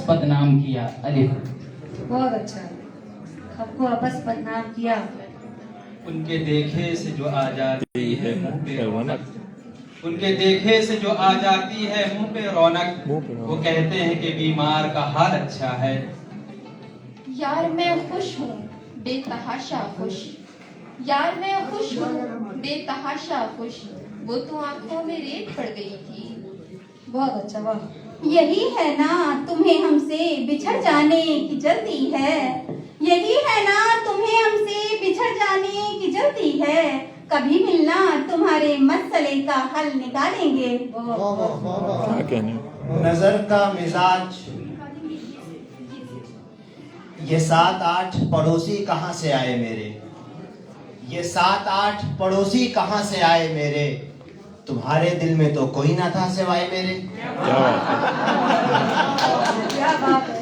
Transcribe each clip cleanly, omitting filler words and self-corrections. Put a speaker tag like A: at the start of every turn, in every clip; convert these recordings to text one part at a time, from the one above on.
A: بدنام کیا. الف.
B: بہت اچھا. خب کو آپس بدنام کیا.
A: ان کے دیکھے سے جو آ جاتی ہے منہ پہ رونق, ان کے دیکھے سے جو آ جاتی ہے منہ پہ رونق, وہ کہتے ہیں کہ بیمار کا حال اچھا ہے.
C: یار میں خوش ہوں بے تحاشا خوش, یار میں خوش ہوں بے تحاشا خوش, وہ تو آنکھوں میں ریت پڑ گئی تھی.
B: بہت اچھا. واہ.
D: یہی ہے نا تمہیں ہم سے بچھڑ جانے کی جلدی ہے, یہی ہے نا تمہیں ہم سے بچھڑ جانے کی جلدی ہے, کبھی ملنا تمہارے مسئلے کا حل نکالیں گے.
E: نظر کا مزاج, یہ 7-8 پڑوسی کہاں سے آئے میرے, یہ 7-8 پڑوسی کہاں سے آئے میرے, تمہارے دل میں تو کوئی نہ تھا سوائے میرے.
B: کیا بات ہے.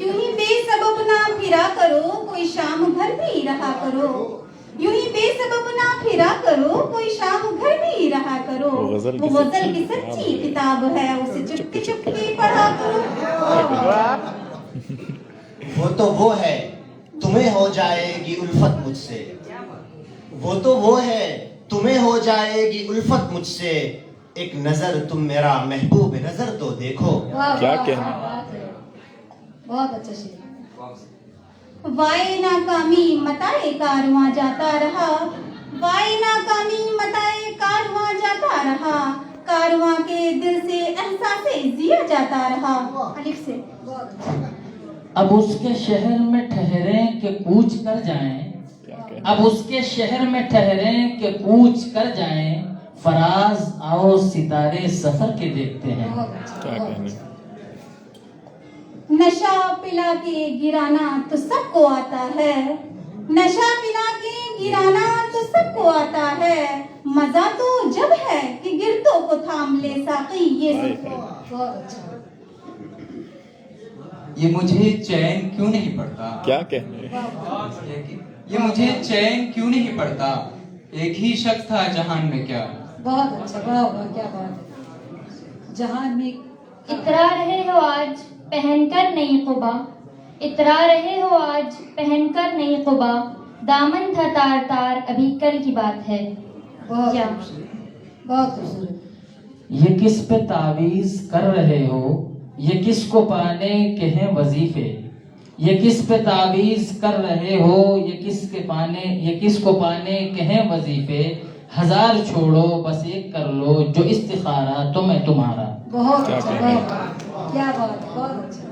D: یوں ہی بے سبب نہ پھرا کرو, کوئی شام گھر بھی رہا کرو, یوں ہی بے سبب نہ پھرا کرو, کوئی شام گھر بھی رہا کرو, وہ غزل کی سچی کتاب ہے, اسے چپکے چپکے پڑھا کرو.
E: وہ تو وہ ہے تمہیں ہو جائے گی الفت مجھ سے, وہ تو وہ ہے تمہیں ہو جائے گی الفت مجھ سے, ایک نظر تم میرا محبوب نظر تو دیکھو.
B: کیا کہنا. بہت اچھا شعر.
D: وائے ناکامی متائے کارواں جاتا رہا, وائے ناکامی متائے کارواں جاتا رہا, کارواں کے دل سے احساس زیا جاتا رہا. الف سے.
A: اب اس کے شہر میں ٹھہریں کہ کوچ کر جائیں, اب اس کے شہر میں ٹھہریں کہ کوچ کر جائیں, فراز آؤ ستارے سفر کے دیکھتے ہیں.
B: کیا کہنا.
D: نشہ پلا کے گرانا تو سب کو آتا ہے, نشہ پلا کے گرانا تو سب کو آتا ہے, مزہ تو جب ہے کہ گردوں کو تھام لے ساقی یہ سب.
B: بہت اچھا.
F: یہ مجھے چین کیوں نہیں پڑتا,
G: کیا کہنے.
F: یہ مجھے چین کیوں نہیں پڑتا, ایک ہی شخص تھا جہان میں کیا.
B: بہت اچھا. واہ واہ کیا بات ہے. جہان میں
H: اترا رہے ہو آج پہن کر نئی قبا, اترا رہے ہو آج پہن کر نئی قبا, دامن تھا تار تار ابھی کل کی بات ہے.
B: بہت
H: کیا
B: بہت خوبصورت.
A: یہ کس پہ تعویذ کر رہے ہو, یہ کس کو پانے کے ہیں وظیفے, یہ کس پہ تعویذ کر رہے ہو, یہ کس کو پانے کے ہیں وظیفے, ہزار چھوڑو بس ایک کر لو جو استخارہ تو میں تمہارا.
B: بہت اچھا. کیا بات. بہت اچھا.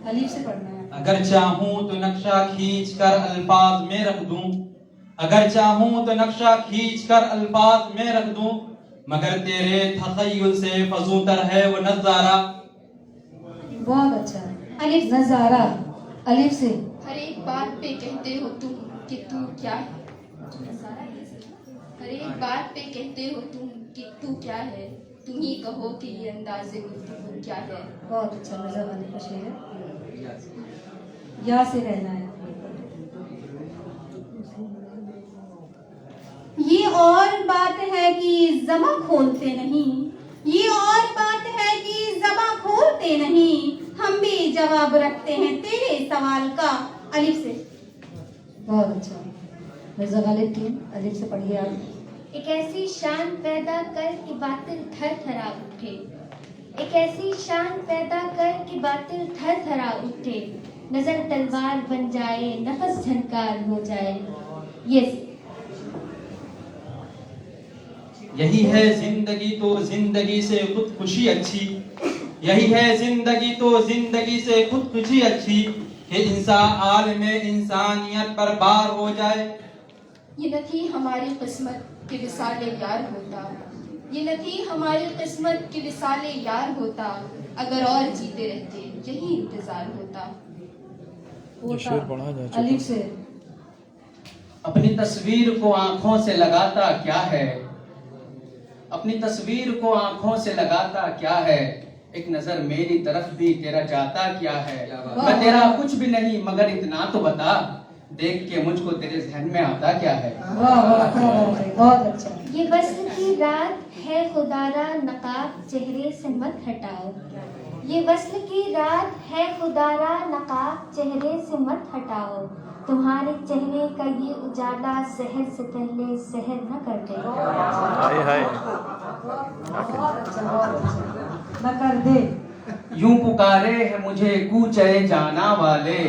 B: الف سے پڑھنا ہے.
F: اگر چاہوں تو نقشہ کھینچ کر الفاظ میں رکھ دوں, اگر چاہوں تو نقشہ کھینچ کر الفاظ میں رکھ دوں, مگر تیرے تخیل سے فزوں تر ہے وہ نظارہ.
B: بہت اچھا. الف نظارہ. الف سے.
C: ہر ایک بات پہ کہتے ہو تم کہ تو کیا ہے, ہر ایک بات پہ کہتے ہو تم کہ تو کیا ہے, تم ہی کہو کہ یہ انداز گفتگو کیا ہے.
B: بہت اچھا. نظر والے کا شعر ہے. یا سے رہنا ہے.
D: یہ اور بات ہے کہ زباں کھولتے نہیں, یہ اور بات ہے کہ زباں کھولتے نہیں, ہم بھی جواب رکھتے ہیں تیرے سوال کا. الف سے.
B: بہت اچھا. مرزا غالب کی الف سے پڑھیے آپ.
H: ایک ایسی شان پیدا کر کہ باطل تھر تھرا اٹھے, ایک ایسی شان پیدا کر کہ باطل تھر تھرا اٹھے, نظر تلوار بن جائے نفس جھنکار ہو جائے. یہ
F: یہی ہے زندگی تو زندگی سے خودکشی اچھی, یہی ہے زندگی تو زندگی سے خودکشی اچھی, کہ انسان عالم انسانیت پر بار ہو جائے.
C: یہ نہ تھی ہماری قسمت کہ وصال یار ہوتا, یہ نہ تھی ہماری قسمت کہ وصال یار ہوتا, اگر اور جیتے رہتے یہی انتظار ہوتا.
B: الف سے.
A: اپنی تصویر کو آنکھوں سے لگاتا کیا ہے, اپنی تصویر کو آنکھوں سے لگاتا کیا ہے, ایک نظر میری طرف بھی تیرا جاتا کیا ہے. میں تیرا کچھ بھی نہیں مگر اتنا تو بتا,
F: देख के मुझको तेरे जहन में आता क्या है?
B: वाह वाह वाह, बहुत अच्छा।
H: ये वस्ल की रात है खुदारा नकाब चेहरे से मत हटाओ। ये वस्ल की रात है खुदारा नकाब चेहरे से मत हटाओ। तुम्हारे चेहरे का ये उजाला सहर से पहले सहर न कर दे।
G: हाय हाय
B: न कर दे।
F: यूं पुकारे है मुझे कूचे जाना वाले,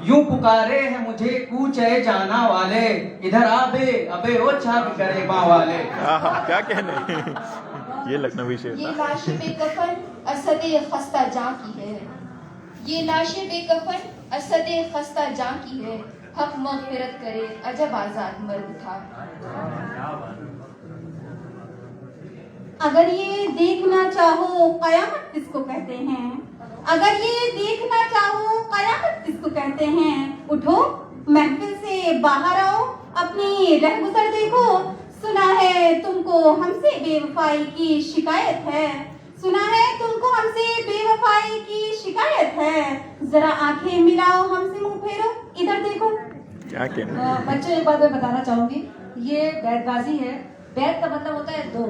F: यूं पुकारे है मुझे कूचे जाना वाले, इधर आबे अबे ओ छाप करे माँ वाले।
G: क्या कहने ये लखनवी शेर
C: ये
G: था।
C: लाशें बेकफन असदे खस्ता जां की है, ये लाशें बेकफन असदे खस्ता जां की है, हक मगफिरत करे अजब आजाद मर्द था।
D: अगर ये देखना चाहो कयामत किसको कहते हैं, अगर ये देखना चाहो कयामत किसको कहते हैं, उठो महफिल से बाहर आओ अपनी रहगुजर देखो। सुना है तुमको हमसे बेवफाई की शिकायत है, सुना है तुमको हमसे बेवफाई की शिकायत है, जरा आंखें मिलाओ हमसे मुंह फेरो इधर देखो।
G: क्या कहने
B: बच्चों एक बात मैं बताना चाहूंगी, ये बैतबाजी है। बैत का मतलब होता है दो,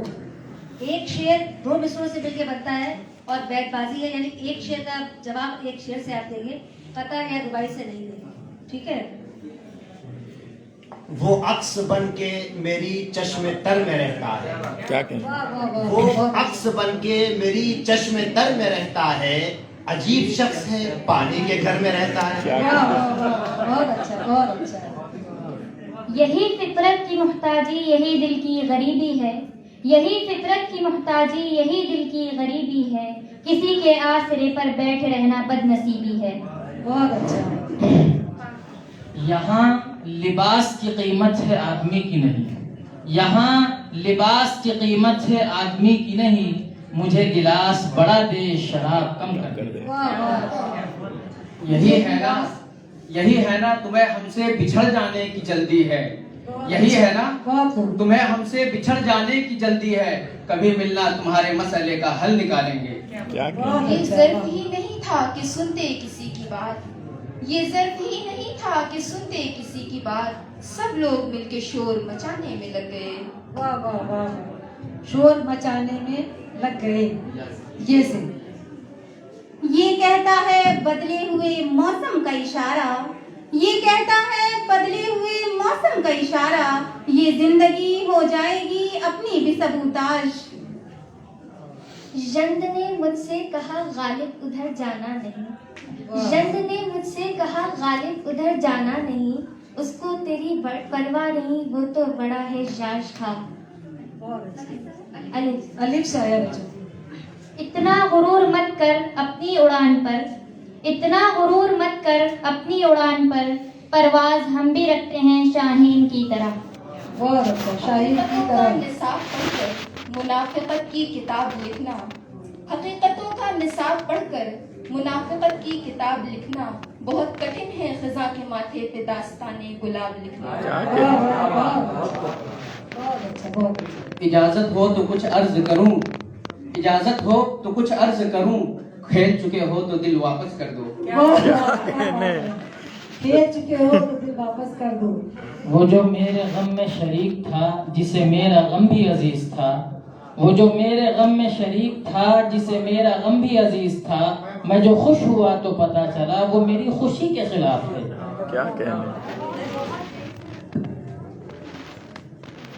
B: एक शेर दो मिसरों से मिलकर बनता है, और बैतबाजी है यानी एक शेर का जवाब एक शेर से आप देंगे, पता है रुबाई से नहीं देंगे, ठीक है।
E: वो अक्स बन के मेरी चश्मे तर में रहता है,
G: क्या कहने
B: वाह वाह वाह,
E: वो
B: बहुत
E: अक्स बन के मेरी चश्मे तर में रहता है, अजीब शख्स है पानी के घर में रहता है।
G: क्या
B: वाह
G: कहने
B: वाह वाह, बहुत अच्छा बहुत अच्छा।
H: यही फितरत की मुहताजी यही दिल की गरीबी है, यही फितरत की मुहताजी यही दिल की गरीबी है, किसी के आसरे पर बैठे रहना बदनसीबी है।
B: बहुत अच्छा।
A: यहाँ लिबास की कीमत है आदमी की नहीं, यहाँ लिबास की कीमत है आदमी की नहीं, मुझे गिलास बड़ा दे शराब कम कर दे।
B: वाह वाह,
F: यही है ना, यही है ना तुम्हें हमसे बिछड़ जाने की जल्दी है, यही है ना
B: बहुत खूब।
F: तुम्हें हमसे बिछड़ जाने की जल्दी है, कभी मिलना तुम्हारे मसले का हल निकालेंगे।
G: क्या कहने
C: ये
B: अच्छा,
C: ज़र्फ ही नहीं था कि सुनते किसी की बात, ये ज़र्फ ही नहीं था कि सुनते किसी की बात, सब लोग मिलके शोर मचाने में लग गए।
B: वाह वाह वाह, शोर मचाने में लग गए। ये से
D: ये कहता है बदले हुए मौसम का इशारा, ये कहता है बदले हुए मौसम का इशारा, ये जिंदगी हो जाएगी अपनी भी सबूताश।
H: जंद ने मुझसे कहा गालिब उधर जाना नहीं, जंद ने मुझसे कहा गालिब उधर जाना नहीं, उसको तेरी परवाह नहीं वो तो बड़ा है जाश खा।
B: बहुत अच्छा।
H: अलिफ
B: अलिफ से आया बच्चों।
H: इतना गुरूर मत कर अपनी उड़ान पर, इतना गुरूर मत कर अपनी उड़ान पर, परवाज हम भी रखते हैं शाहीन की तरह।
B: बहुत अच्छा, शाहीन की
C: हकीकतों का
B: तरह।
C: निसाब पढ़कर मुनाफिकत की किताब लिखना, हकीकतों का निसाब पढ़कर मुनाफिकत की किताब लिखना, बहुत कठिन है खिजा के माथे पे दास्ताने गुलाब लिखना।
G: क्या
B: वाह
G: कहने
B: वाह वाह, बहुत अच्छा बहुत अच्छा।
F: इजाजत हो तो कुछ अर्ज करूं, इजाजत हो तो कुछ अर्ज करूं, खेल चुके हो तो दिल वापस कर दो।
B: बहुत अच्छा। खेल चुके हो तो दिल वापस कर दो।
A: वो जो मेरे गम में शरीक था जिसे मेरा गम भी अजीज था, वो जो मेरे गम में शरीक था जिसे मेरा गम भी अजीज था, मैं जो खुश हुआ तो पता चला वो मेरी खुशी के खिलाफ है।
G: क्या कहने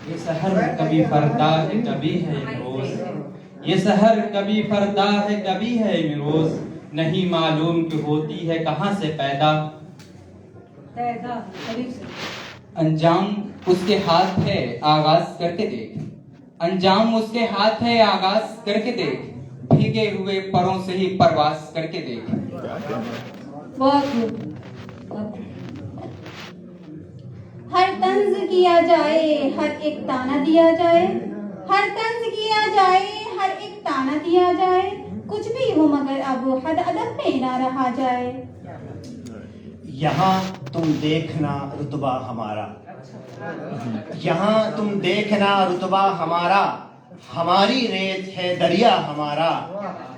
F: ये सहर कभी फरदा है कभी है रोज, ये सहर कभी फरदा है कभी है रोज, नहीं मालूम कि होती है कहाँ से पैदा,
B: पैदा अलिफ से।
F: अंजाम उसके हाथ है आगाज करके देख, अंजाम उसके हाथ है आगाज करके देख, भीगे हुए परों से ही परवास करके देख।
G: क्या कहने
B: बहुत खूब।
D: हर तंज किया जाए हर एक ताना दिया जाए, हर तंज किया जाए हर एक ताना दिया जाए, कुछ भी हो मगर अब हद अदब में ना रहा जाए।
E: यहाँ तुम देखना रुतबा हमारा, यहाँ तुम देखना रुतबा हमारा, हमारी रेत है दरिया हमारा,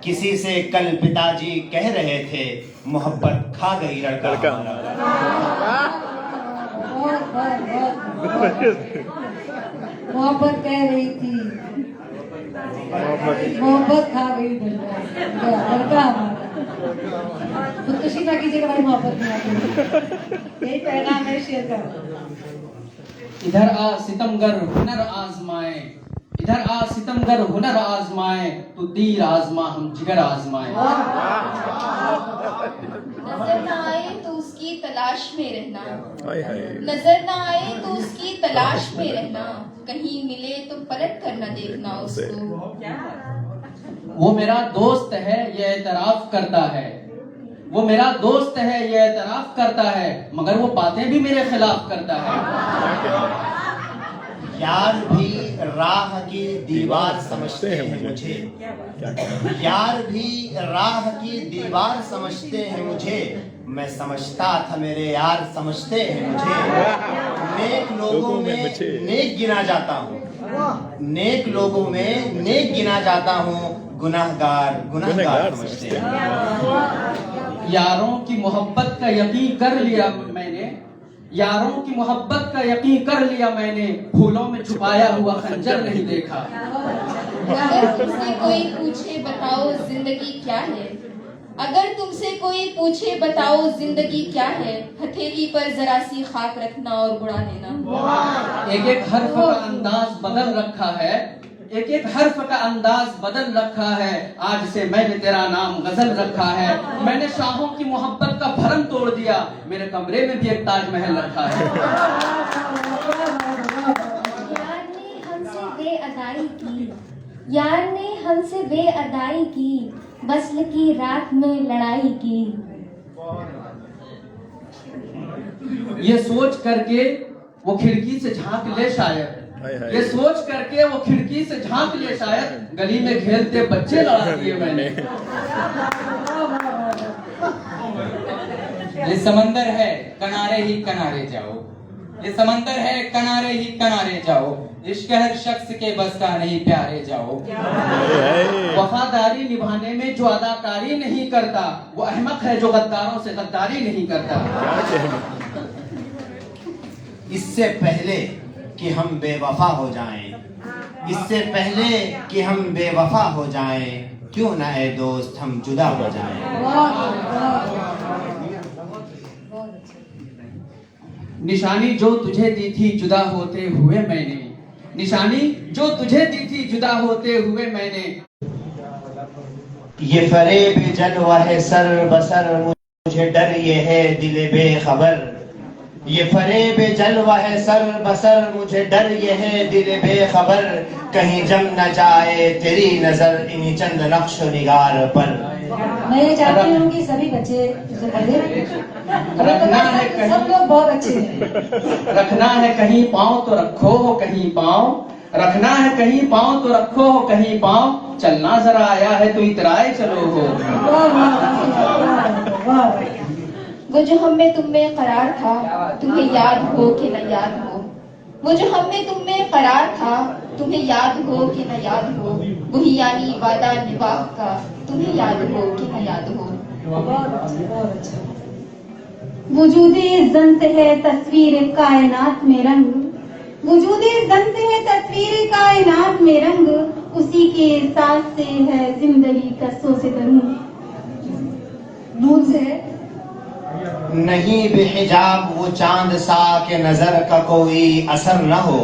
E: किसी से कल पिताजी कह रहे थे मोहब्बत खा गई लड़का हमारा।
B: मोहब्बत कह रही थी, मोहब्बत खा गई लड़का हमारा। खुदकुशी ना कीजिएगा भाई, मोहब्बत नहीं आती। यही पैगाम है शेर का।
A: इधर आ सितमगर हुनर आजमाए, इधर आ सितमगर हुनर आजमाए, तो तीर आजमा हम जिगर आजमाए।
C: नजर न आए तो उसकी तलाश में रहना,
G: हाय हाय।
C: नजर न आए तो उसकी तलाश में रहना, कहीं मिले तो पलट कर न देखना उसको।
A: वो मेरा दोस्त है ये एतराफ करता है, वो मेरा दोस्त है ये एतराफ करता है, मगर वो बातें भी मेरे खिलाफ करता है।
E: यार भी राह की दीवार समझते हैं मुझे, यार भी राह की दीवार समझते हैं मुझे, मैं समझता था मेरे यार समझते हैं मुझे। नेक लोगों में नेक गिना जाता हूँ, नेक लोगों में नेक गिना जाता हूँ, गुनाहगार गुनाहगार समझते हैं।
A: यारों की मोहब्बत का यकीन कर लिया मैंने, यारों की मोहब्बत का यकीन कर लिया मैंने, फूलों में छुपाया हुआ खंजर नहीं देखा।
C: अगर तुमसे कोई पूछे बताओ जिंदगी क्या है, अगर तुमसे कोई पूछे बताओ जिंदगी क्या है, हथेली पर जरा सी खाक रखना और बुड़ा देना।
A: एक एक हर्फ का अंदाज बदल रखा है, एक एक हर्फ का अंदाज बदल रखा है, आज से मैंने तेरा नाम गजल रखा है। मैंने शाहों की मोहब्बत का भरम तोड़ दिया, मेरे कमरे में भी एक ताजमहल रखा है।
H: यार ने हमसे बेअदाई की, यार ने हमसे बेअदाई की, वस्ल की रात में लड़ाई की।
A: ये सोच करके वो खिड़की से झांक ले शायद, ये सोच करके वो खिड़की से झांक ले शायद, गली में खेलते बच्चे लड़ा दिए मैंने।
F: ये समंदर है किनारे ही किनारे जाओ, ये समंदर है किनारे ही किनारे जाओ, इश्क हर शख्स के बस का नहीं प्यारे जाओ।
A: वफादारी निभाने में जो अदाकारी नहीं करता, वो अहमक है जो गद्दारों से गद्दारी नहीं करता।
E: इससे पहले कि हम बेवफा हो जाएं, इससे पहले कि हम बेवफा हो जाएं, क्यों ना ए दोस्त हम जुदा हो जाएं।
A: निशानी जो तुझे दी थी जुदा होते हुए मैंने, निशानी जो तुझे दी थी जुदा होते हुए मैंने।
E: ये फरेब जलवा है सर बसर, मुझे डर ये है दिल बेखबर। ये फरेब जलवा है सर बसर, मुझे डर ये है दिल बेखबर, कहीं जम न जाए तेरी नजर इन्हीं चंद नक्श निगार पर।
B: मैं ये चाहती हूँ कि सभी बच्चे जो पढ़े,
A: रखना है कहीं,
B: सब लोग बहुत अच्छे हैं।
A: रखना है कहीं पाँव तो रखो हो कहीं पाँव, रखना है कहीं पाँव तो रखो हो कहीं पाँव, चलना जरा आया है तो इतराए चलो हो।
C: वो जो हम में तुम में करार था, तुम्हें याद हो कि न याद हो, वो जो हम में तुम में करार था, तुम्हें याद हो कि न याद हो, वही यानी वादा निभाह का, तुम्हें याद हो कि न याद हो।
D: वजूदे जंत है तस्वीर कायनात में रंग, वजूदे जंत है तस्वीर कायनात में रंग, उसी के एहसास से है जिंदगी का सोसे दरूं।
B: नून से
E: नहीं बेहिजाब वो चांद सा के नजर का कोई असर न हो,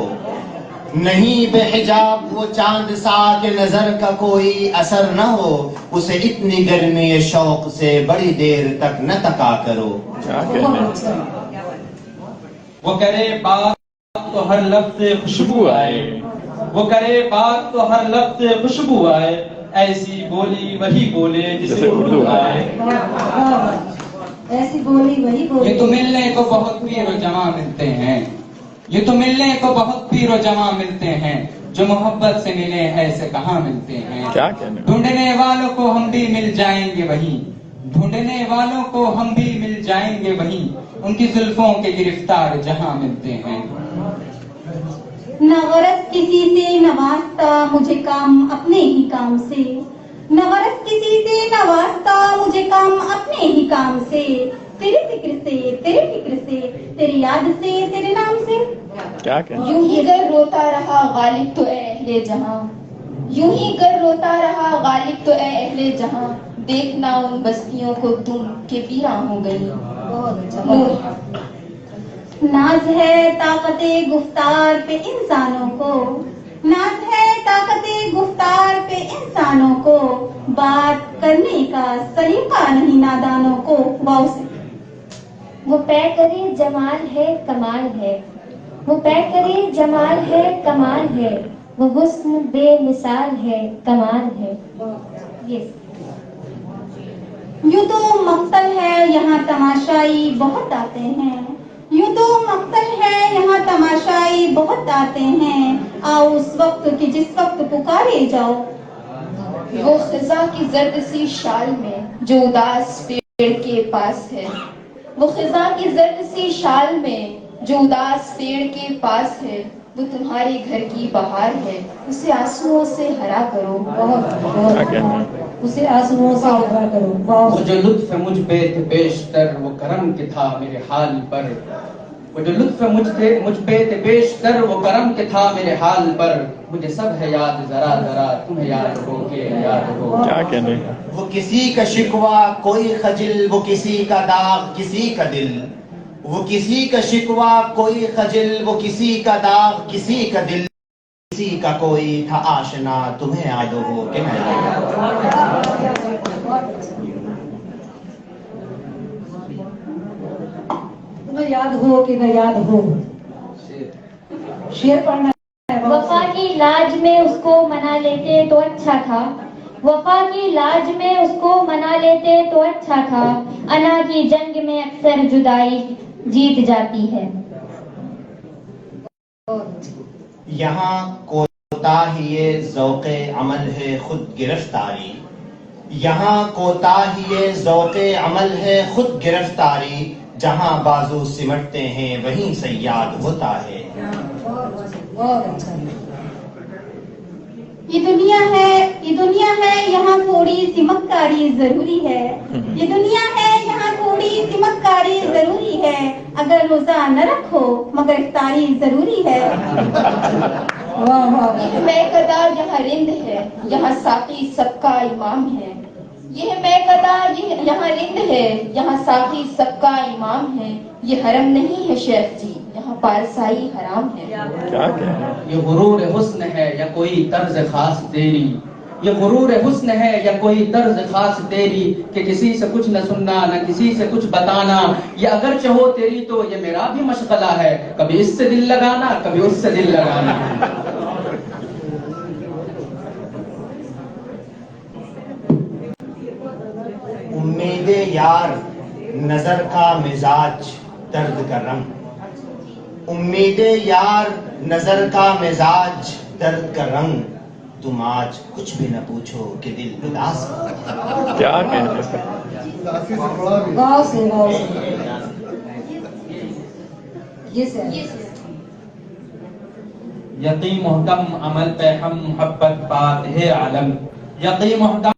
E: नहीं बेहिजाब वो चांद सा के नजर का कोई असर न हो, उसे इतनी गर्मी शौक से बड़ी देर तक न तका करो।
F: वो करे बात तो हर लफ्ज़ से खुशबू आए, वो करे बात तो हर लफ्ज़ से खुशबू आए, ऐसी बोली वही बोले जिसे उर्दू आए।
B: ऐसी बोली वही बोली।
F: ये तो मिलने को बहुत पीर व जमा मिलते हैं, ये तो मिलने को बहुत पीर व जमा मिलते हैं, जो मोहब्बत से मिले हैं ऐसे कहाँ मिलते हैं।
G: क्या कहने,
F: ढूंढने वालों को हम भी मिल जाएंगे वहीं, ढूंढने वालों को हम भी मिल जाएंगे वहीं, उनकी जुल्फों के गिरफ्तार जहाँ मिलते हैं।
D: न गरज किसी से न वास्ता मुझे काम अपने ही काम से, न गरज किसी से न वास्ता मुझे काम अपने ही काम से, तेरी फिक्र से, तेरी फिक्र से, तेरी याद से, तेरे नाम से।
G: क्या कहना
C: यूं ही गर रोता रहा गालिब तो ए अहले जहां, यूं ही गर रोता रहा गालिब तो ए अहले जहां, देखना उन बस्तियों को तुम के पीरा हो गई। नूर।
D: नाज है ताकते गुफ्तार पे इंसानों को, नाज है ताकते गुफ्तार पे इंसानों को, बात करने का सलीका नहीं नादानों को। वाव से।
H: वो पैकरे जमाल है कमाल है, वो पैकरे जमाल है कमाल है, वो हुस्न बेमिसाल है कमाल है। यस।
D: यूं तो मक्तल है यहाँ तमाशाई बहुत आते हैं, यूं तो मक्तल है यहाँ तमाशाई बहुत आते हैं, आओ उस वक्त कि जिस वक्त पुकारे जाओ।
C: वो खिजा की जर्द सी शाल में जो उदास पेड़ के पास है, वो खिजा की जर्द सी शाल में जो उदास पेड़ के पास है, वो तुम्हारे घर की बहार है, उसे आंसुओं से हरा करो।
G: क्या कहना
B: उसे आंसुओं से हरा करो।
F: वो जो लुत्फ मुझ पे थे पेशतर वो करम के था मेरे हाल पर, वो जो लुत्फ मुझ पे थे पेशतर वो करम के था मेरे हाल पर, मुझे सब है याद जरा जरा तुम्हें याद हो के याद हो।
G: क्या कहने
E: वो किसी का शिकवा कोई खजिल, वो किसी का दाग किसी का दिल, वो किसी का शिकवा कोई खजिल, वो किसी का दाग किसी का दिल, किसी का कोई था आशना तुम्हें याद हो कि नहीं।
B: तुम्हें याद हो कि न याद हो। शेर पढ़ना है।
H: वफा की लाज में उसको मना लेते तो अच्छा था, वफा की लाज में उसको मना लेते तो अच्छा था, अना की जंग में अक्सर जुदाई जीत जाती है।
E: यहाँ कोताही ज़ौक़े अमल है खुद गिरफ्तारी, यहाँ कोताही ज़ौक़े अमल है खुद गिरफ्तारी, जहाँ बाजू सिमटते हैं वहीं सयाद होता है।
B: बहुत अच्छा।
D: ये दुनिया है यहाँ थोड़ी सी मक्कारी जरूरी है, ये दुनिया है यहाँ थोड़ी सी मक्कारी जरूरी है, अगर रोजा न रखो मगर इफ्तारी जरूरी है।
B: वाह वाह।
C: मैं कदा यहाँ रिंद है, यहाँ साकी सबका इमाम है, यह मैं कदा यहाँ रिंद है, यहाँ साकी सबका इमाम है, ये हरम नहीं है शेख जी, यहाँ पारसाई हराम है।
G: क्या कहना
F: ये गुरूर हुस्न है या कोई तर्ज खास तेरी, ये गुरूर हुस्न है या कोई तर्ज खास तेरी, कि किसी से कुछ न सुनना न किसी से कुछ बताना, ये अगर चाहो तेरी तो ये मेरा भी मशगला है, कभी इससे दिल लगाना कभी उससे दिल लगाना।
E: उम्मीदे यार नजर का मिजाज दर्द का रंग, उम्मीदे यार नजर का मिजाज दर्द का रंग, तुम आज कुछ भी न पूछो कि दिल उदास है।
G: क्या कहना
B: गाँव से ये से
F: यकी मुहकम अमल पे हम मोहब्बत पात है आलम, यकी मुहकम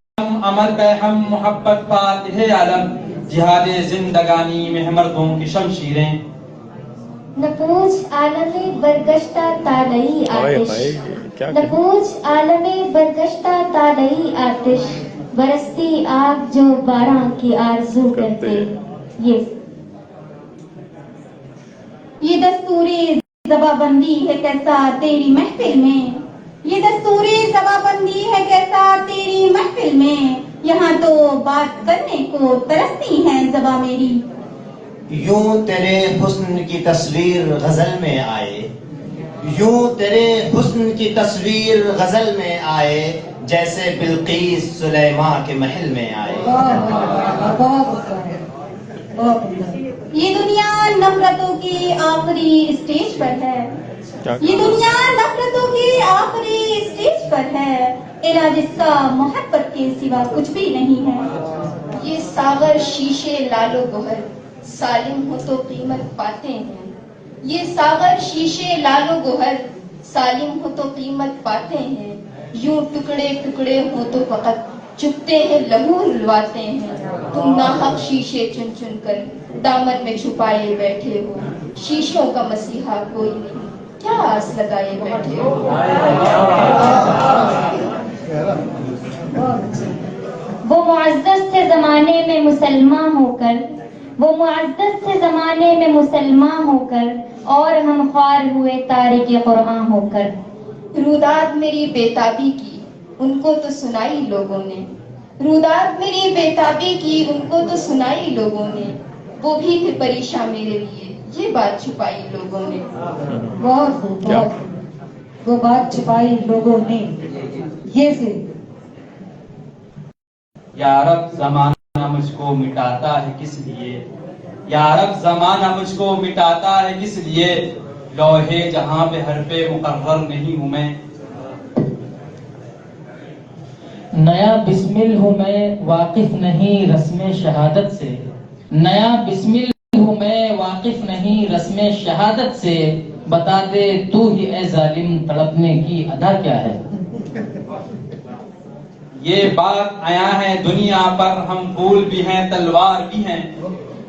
F: अमल पे हम मोहब्बत पात है आलम, जिहादे जिंदगानी में मर्दों की शमशीरें,
H: न पूछ आलमे बरगश्ता तालई आतिश,
G: क्या
H: न पूछ आलमे बरगश्ता तालई आतिश, बरसती आग जो बारां की आरज़ू करते।
D: ये दस्तूरी जबाबंदी है कैसा तेरी महफिल में, ये दस्तूरी जबाबंदी है कैसा तेरी महफिल में, यहाँ तो बात करने को तरसती है ज़बा मेरी।
E: यूं तेरे हुस्न की तस्वीर गजल में आए, यूं तेरे हुस्न की तस्वीर गजल में आए, जैसे बिल्कीस सुलेमा के महल में आए।
D: ये दुनिया नफरतों की आखिरी स्टेज पर है, ये दुनिया नफरतों की आखिरी स्टेज पर है, इलाज इसका मोहब्बत के सिवा कुछ भी नहीं है।
C: ये सागर शीशे लालो गोहर सालिम हो तो कीमत पाते हैं, ये सागर शीशे लालो गोहर सालिम हो तो कीमत पाते हैं, यूं टुकड़े टुकड़े हो तो फकत چپتے ہیں لہو رلواتے ہیں تم ناحق شیشے چن چن کر دامن میں چھپائے بیٹھے ہو شیشوں کا مسیحا کوئی نہیں کیا آس لگائے بیٹھے ہو
H: وہ معزز تھے زمانے میں مسلمان ہو کر وہ معزز تھے زمانے میں مسلمان ہو کر اور ہم خوار ہوئے تارک قرآن ہو کر
C: روداد میری بیتابی کی ان کو تو سنائی لوگوں نے روداد میری بیتابی کی ان کو تو سنائی لوگوں نے وہ بھی تھے پریشاں میرے لیے یہ بات چھپائی لوگوں نے
B: بہت خوب، بہت خوب۔ وہ بات چھپائی لوگوں نے یہ سے
F: یا رب زمانہ مجھ کو مٹاتا ہے کس لیے یا رب زمانہ مجھ کو مٹاتا ہے کس لیے لوہے جہاں پہ حرف مقرر نہیں ہوں میں
A: نیا بسمل ہوں میں واقف نہیں رسم شہادت سے نیا بسمل ہوں میں واقف نہیں رسم شہادت سے بتا دے تو ہی اے ظالم تڑپنے کی ادا کیا ہے
F: یہ بات آیا ہے دنیا پر ہم پھول بھی ہیں تلوار بھی ہیں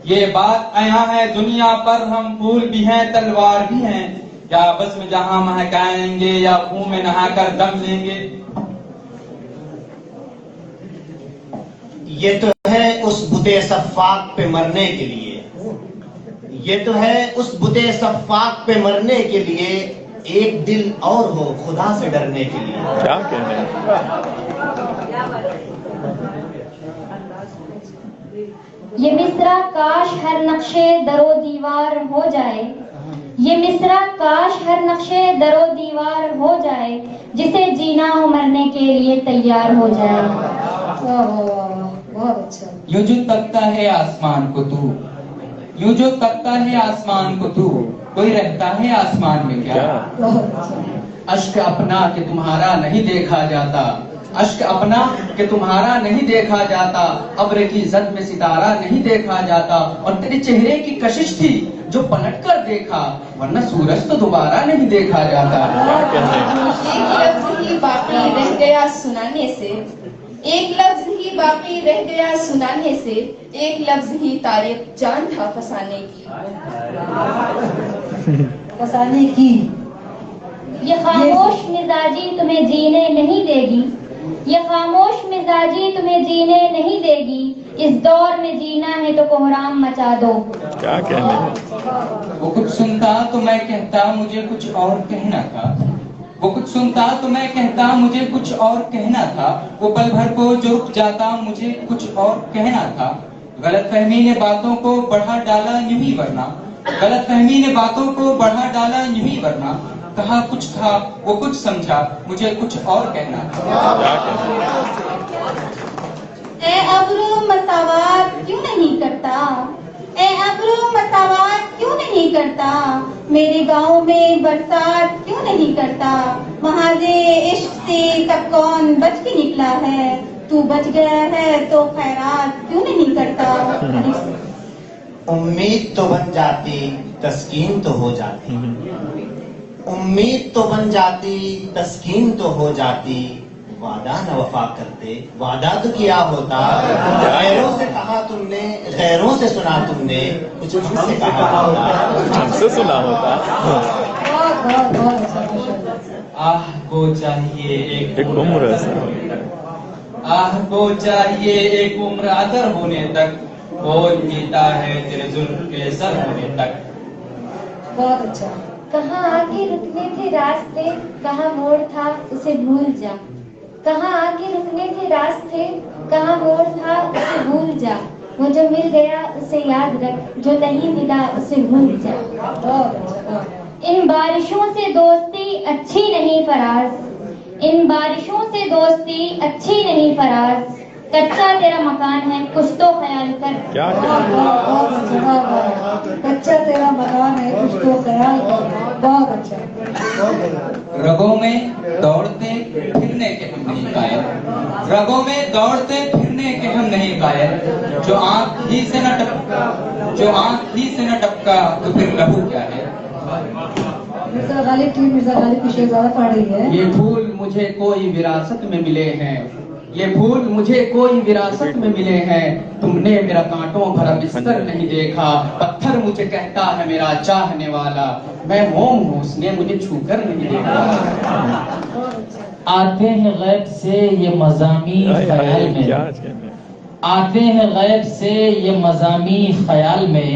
F: یہ بات آیا ہے دنیا پر ہم پھول بھی ہیں تلوار بھی ہیں یا بس میں جہاں مہکائیں گے یا خون میں نہا کر دم لیں گے
E: یہ تو ہے اس بتے صفاق پہ مرنے کے لیے یہ تو ہے اس بتے صفاق پہ مرنے کے لیے ایک دل اور ہو خدا سے ڈرنے کے لیے
G: کیا کہنے
H: یہ مصرع کاش ہر نقشے در و دیوار ہو جائے یہ مصرع کاش ہر نقشے در و دیوار ہو جائے جسے جینا ہو مرنے کے لیے تیار ہو جائے
B: بہت اچھا۔
A: یوں جو تکتا ہے آسمان کو تو یوں جو تکتا ہے آسمان کو تو کوئی رہتا ہے آسمان میں کیا اشک اپنا کہ تمہارا نہیں دیکھا جاتا اشک اپنا کہ تمہارا نہیں دیکھا جاتا ابر کی زد میں ستارہ نہیں دیکھا جاتا اور تیرے چہرے کی کشش تھی جو پلٹ کر دیکھا ورنہ سورج تو دوبارہ نہیں دیکھا جاتا
C: ایک لفظ ہی باقی رہ گیا سنانے سے ایک لفظ ہی باقی رہ گیا سنانے سے ایک لفظ ہی تاریخ جان تھا
B: فسانے کی
H: یہ خاموش مزاجی تمہیں جینے نہیں دے گی یہ خاموش مزاجی تمہیں جینے نہیں دے گی اس دور میں جینا ہے تو کوہرام مچا دو
G: کیا کہنے
A: وہ کچھ سنتا تو میں کہتا مجھے کچھ اور کہنا تھا وہ کچھ سنتا تو میں کہتا مجھے کچھ اور کہنا تھا وہ پل بھر کو جو رک جاتا مجھے کچھ اور کہنا تھا غلط فہمی نے باتوں کو بڑھا ڈالا یوں ہی ورنہ غلط فہمی نے باتوں کو بڑھا ڈالا یوں ہی ورنہ کہا کچھ تھا وہ کچھ سمجھا مجھے کچھ اور کہنا تھا
D: اے ابرو مساوات کیوں نہیں کرتا اے ابرو مساوات کیوں نہیں کرتا میرے گاؤں میں برسات کیوں نہیں کرتا محاذ عشق سے سب کون بچ کے نکلا ہے تو بچ گیا ہے تو خیرات کیوں نہیں کرتا
E: امید تو بن جاتی تسکین تو ہو جاتی امید تو بن جاتی تسکین تو ہو جاتی وعدہ نہ وفا کرتے وعدہ تو کیا ہوتا غیروں سے کہا تم نے غیروں سے سنا تم نے کچھ ہم سے کہا ہوتا
G: ہم سے سنا ہوتا
F: آہ کو چاہیے ایک
G: ایک عمر
F: آہ کو چاہیے ایک عمر ادر ہونے تک کوئی پیتا ہے تیرے ظلم کے سر ہونے تک
B: بہت اچھا۔
H: کہاں آگے رکنے تھے راستے کہاں موڑ تھا اسے بھول جا کہاں آگے رکنے تھے راستے کہاں موڑ تھا اسے بھول جا وہ جو مل گیا اسے یاد رکھ جو نہیں ملا اسے بھول جا ان بارشوں سے دوستی اچھی نہیں فراز ان بارشوں سے دوستی اچھی نہیں فراز کچا تیرا مکان ہے کچھ تو خیال کر
G: کیا
B: کچا تیرا مکان ہے کچھ تو خیال کر بہت اچھا۔
A: رگوں میں دوڑتے پھرنے کے ہم نہیں قائل رگوں میں دوڑتے پھرنے کے ہم نہیں قائل جو آنکھ ہی سے نہ ٹپکا تو پھر لہو کیا ہے
B: مرزا غالب کی شہزادہ پڑھ رہی ہے
A: یہ پھول مجھے کوئی وراثت میں ملے ہیں
F: یہ پھول مجھے کوئی وراثت میں ملے ہیں، تم نے میرا کانٹوں بھرا بستر نہیں دیکھا، پتھر مجھے کہتا ہے میرا چاہنے والا، میں موم ہوں اس نے مجھے چھو کر نہیں دیکھا۔
A: آتے ہیں غیب سے یہ مضامین خیال میں، آتے ہیں غیب سے یہ مضامین خیال میں،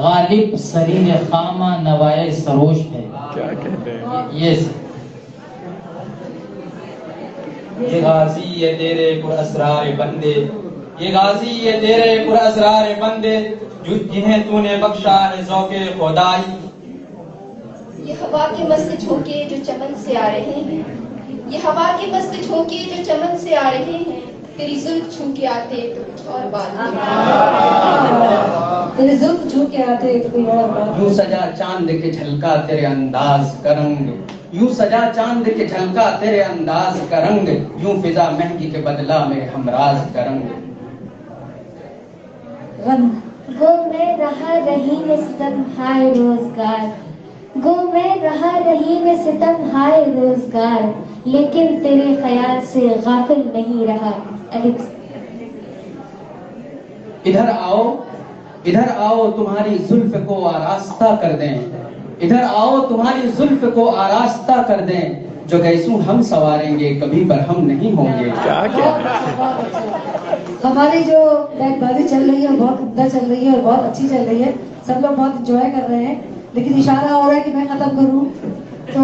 A: غالب سریر خامہ نوائے سروش ہے۔
G: کیا کہتے ہیں؟
F: یہ غازی یہ تیرے پر اسرار بندے، یہ غازی یہ تیرے پر اسرار بندے، جنہیں تو نے بخشا ہے ذوق خدائی۔
C: یہ ہوا کے مست جھونکے جو چمن سے آ رہے ہیں، یہ ہوا کے مست جھونکے جو چمن سے آ رہے ہیں، تیری زلف چھو کے آتے تو کچھ اور بات،
B: تیری زلف چھو کے آتے تو کوئی اور بات۔
F: یوں سجا چاند کے جھلکا تیرے انداز کا رنگ، یوں سجا چاند کے جھلکا تیرے انداز کا رنگ، یوں فضا مہنگی کے بدلہ میں ہمراز کا رنگ۔
H: گو میں رہا رہی میں ستم ہائے روزگار، گو میں رہا رہی میں ستم ہائے روزگار، لیکن تیرے خیال سے غافل نہیں رہا۔
F: ادھر آؤ تمہاری زلف کو آراستہ کر دیں، ادھر آؤ تمہاری زلف کو آراستہ کر دیں، جو گیسوں ہم سواریں گے کبھی پر ہم نہیں ہوں گے۔
G: کیا کہتے ہیں؟
B: ہماری جو بیٹ بازی چل رہی ہے بہت عمدہ چل رہی ہے اور بہت اچھی چل رہی ہے، سب لوگ بہت انجوائے کر رہے ہیں، لیکن اشارہ ہو رہا ہے کہ میں ختم کروں، تو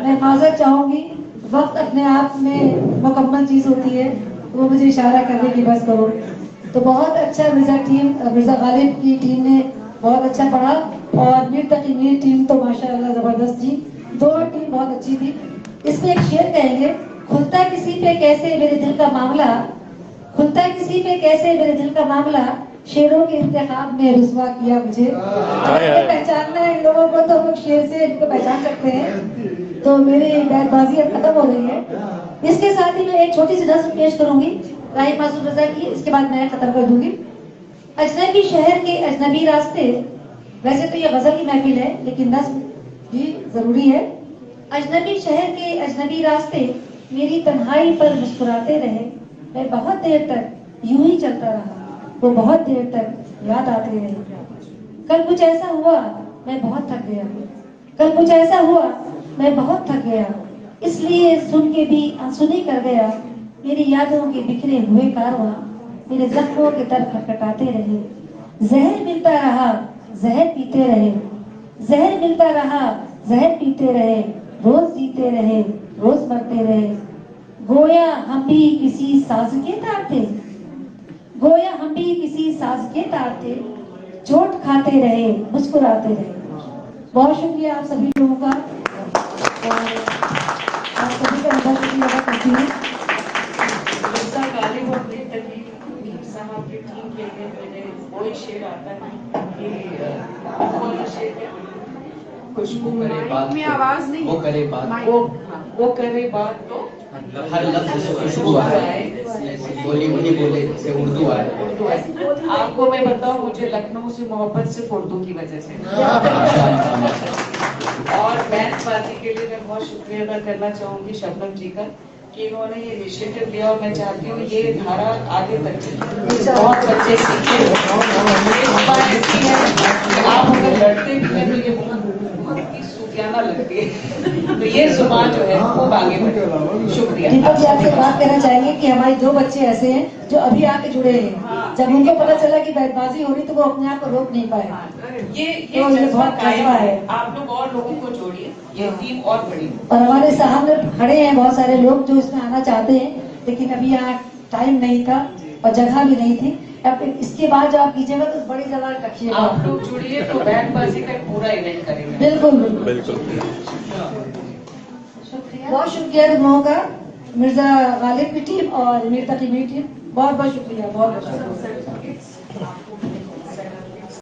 B: میں معذرت چاہوں گی۔ وقت اپنے آپ میں مکمل چیز ہوتی ہے، وہ مجھے اشارہ کرنے کی بس کرو۔ تو بہت اچھا مرزا غالب کی ٹیم نے بہت اچھا پڑھا، اور میر تقی میر ٹیم تو ماشاءاللہ زبردست تھی، دونوں ٹیم بہت اچھی تھی۔ اس میں ایک شعر کہیں گے، کھلتا کسی پہ کیسے میرے دل کا معاملہ، کھلتا کسی پہ کیسے میرے دل کا معاملہ، شعروں کے انتخاب میں رسوا کیا مجھے۔ پہچاننا ہے ان لوگوں کو تو وہ شعر سے ان کو پہچان سکتے ہیں۔ تو میری بیٹ بازی اب ختم ہو رہی ہے، اس کے ساتھ ہی میں ایک چھوٹی سی نظم پیش کروں گی راہی معصوم رضا کی، اس کے بعد میں ختم کر دوں گی۔ اجنبی شہر کے اجنبی راستے، ویسے تو یہ غزل کی محفل ہے لیکن نظم بھی ضروری ہے۔ اجنبی شہر کے اجنبی راستے میری تنہائی پر مسکراتے رہے، میں بہت دیر تک یوں ہی چلتا رہا، وہ بہت دیر تک یاد آتے رہے۔ کل کچھ ایسا ہوا میں بہت تھک گیا، کل کچھ ایسا ہوا میں بہت تھک گیا، اس لیے سن کے بھی آنسونی کر گیا، میری یادوں کے بکھرے ہوئے کارواں میرے زخموں کے در کھٹکھٹاتے رہے۔ زہر ملتا رہا زہر پیتے رہے، زہر ملتا رہا زہر پیتے رہے، روز جیتے رہے روز مرتے رہے، گویا ہم بھی کسی ساز کے تار تھے، گویا ہم بھی کسی ساز کے تار تھے، چوٹ کھاتے رہے مسکراتے رہے۔ بہت شکریہ آپ سبھی لوگوں کا، اور آپ سبھی کا بہت شکریہ ادا کرتی ہوں۔
I: مرزا غالب اور میر تقی صاحب کی ٹیم کے لیے میرے وہی شعر آتا ہے کہ وہ شعر ہے،
F: خوشبو کرے بات
I: میں آواز نہیں،
F: وہ کرے بات،
I: وہ کرے بات تو
F: ہر لفظ سے خوشبو آئے، بولی وہی بولے جیسے اردو آئے۔
I: اردو ہے۔ آپ کو میں بتاؤں، مجھے لکھنؤ سے محبت صرف اردو کی وجہ سے، اور بیٹ بازی کے لیے میں بہت شکریہ ادا کرنا چاہوں گی شبنم جی کا کہ انہوں نے یہ انیشیٹو لیا، اور میں چاہتی ہوں یہ دھارا آگے تک چلے، بہت بچے سیکھیں۔ یہ بات ایسی ہے کہ آپ اگر لڑتے بھی ہیں تو یہ بہت ہی صوفیانہ لگتی ہے، تو یہ زبان جو ہے خوب آگے بڑھے۔ شکریہ۔
B: دیپک جی آپ سے بات کرنا چاہیں گے کہ ہمارے دو بچے ایسے ہیں جو ابھی آ کے جڑے ہیں، جب ان کو پتا چلا کہ بیٹ بازی ہو رہی تو وہ اپنے آپ کو روک نہیں پائے۔
I: یہ جذبہ قائم ہے، آپ لوگ اور لوگوں کو جوڑیے، یہ ٹیم اور بڑی۔
B: اور ہمارے سامنے کھڑے ہیں بہت سارے لوگ جو اس میں آنا چاہتے ہیں، لیکن ابھی یہاں ٹائم نہیں تھا اور جگہ بھی نہیں تھی۔ اب اس کے بعد جو آپ کیجیے گا تو بڑی جگہ رکھیے گا،
I: آپ لوگ جڑیے تو بیٹ بازی کا پورا ایونٹ کریں گے۔
B: بالکل
G: بالکل۔
B: بہت شکریہ تم لوگوں کا، مرزا غالب کی ٹیم اور میر تقی میر ٹیم، بہت بہت شکریہ، بہت بہت شکریہ۔